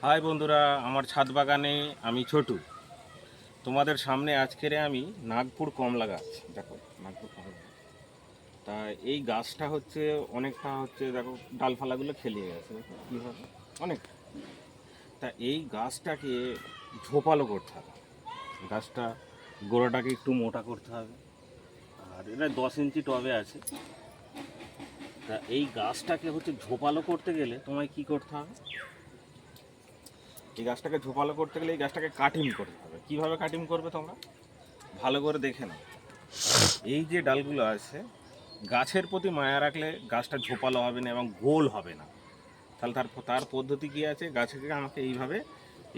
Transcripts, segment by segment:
High বন্ধুরা, আমার ছাদ বাগানে আমি ছোটু। তোমাদের সামনে আজকের আমি নাগপুর কমলা গাছ দেখো। নাগপুর কমলা গাছ, তা এই গাছটা হচ্ছে অনেকটা হচ্ছে দেখো, ডালপালাগুলো খেলিয়ে গেছে দেখো কীভাবে অনেক। তা এই গাছটাকে ঝোপালো করতে হবে। গাছটা গোড়াটাকে একটু মোটা করতে হবে। আর এটা 10 ইঞ্চি টবে আছে। তা এই গাছটাকে হচ্ছে ঝোপালো করতে গেলে তোমায় কি করতে হবে? এই গাছটাকে ঝোপালো করতে গেলে এই গাছটাকে কাটিং করতে হবে। কীভাবে কাটিং করবে তোমরা ভালো করে দেখে নাও। এই যে ডালগুলো আছে, গাছের প্রতি মায়া রাখলে গাছটা ঝোপালো হবে না এবং গোল হবে না। তাহলে তার পদ্ধতি কী আছে? গাছকে আমাকে এইভাবে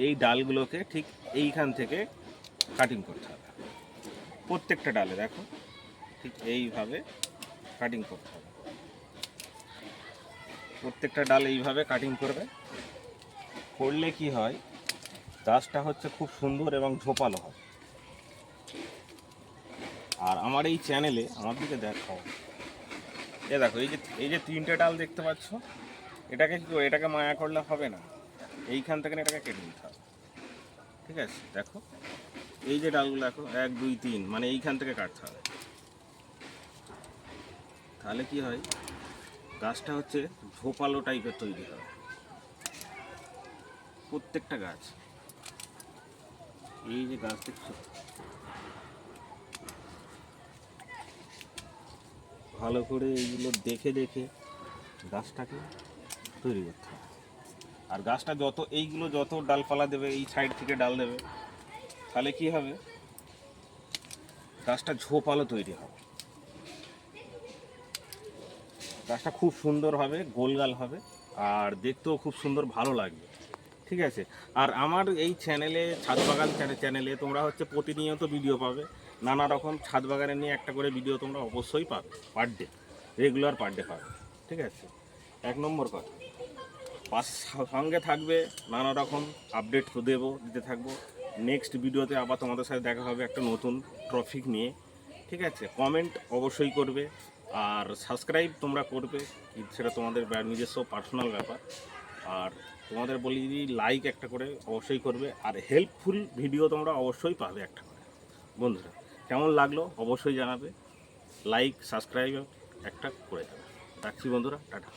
এই ডালগুলোকে ঠিক এইখান থেকে কাটিং করতে হবে। প্রত্যেকটা ডালে দেখো ঠিক এইভাবে কাটিং করতে হবে। প্রত্যেকটা ডাল এইভাবে কাটিং করবে। করলে কি হয়, গাছটা হচ্ছে খুব সুন্দর এবং ঝোপালো হয়। আর আমার এই চ্যানেলে আমার দিকে দেখাও, দেখো এই যে 3টে ডাল দেখতে পাচ্ছ, এটাকে মায়া করলে হবে না। এইখান থেকে এটাকে কেটে নিতে হবে। ঠিক আছে, দেখো এই যে ডালগুলো দেখো 1 2 3, মানে এইখান থেকে কাটতে হবে। তাহলে কি হয়, গাছটা হচ্ছে ঝোপালো টাইপের তৈরি হবে। প্রত্যেকটা গাছ, এই যে গাছ দেখছো, ভালো করে এইগুলো দেখে দেখে গাছটাকে তৈরি করতে হবে। আর গাছটা যত ডালপালা দেবে, এই সাইড থেকে ডাল দেবে, তাহলে কি হবে, গাছটা ঝোপালো তৈরি হবে। গাছটা খুব সুন্দর হবে, গোলগাল হবে, আর দেখতেও খুব সুন্দর ভালো লাগবে। ঠিক আছে। আর আমার এই চ্যানেলে, ছাদ বাগান চ্যানেলে তোমরা হচ্ছে প্রতিনিয়ত ভিডিও পাবে। নানা রকম ছাদ বাগানে নিয়ে একটা করে ভিডিও তোমরা অবশ্যই পাবে, per day, regular per day পাবে। ঠিক আছে, 1 নম্বর কথা। সঙ্গে থাকবে, নানা রকম আপডেট দিতে থাকবো। নেক্সট ভিডিওতে আবার তোমাদের সাথে দেখা হবে একটা নতুন টপিক নিয়ে। ঠিক আছে, কমেন্ট অবশ্যই করবে, আর সাবস্ক্রাইব তোমরা করবে, সেটা তোমাদের নিজস্ব পার্সোনাল ব্যাপার। আর তোমাদের বলি যদি লাইক একটা করে অবশ্যই করবে, আর হেল্পফুল ভিডিও তোমরা অবশ্যই পাবে একটা করে। বন্ধুরা, কেমন লাগলো অবশ্যই জানাবে। লাইক সাবস্ক্রাইব একটা করে দেবে। রাখছি বন্ধুরা, টাটা।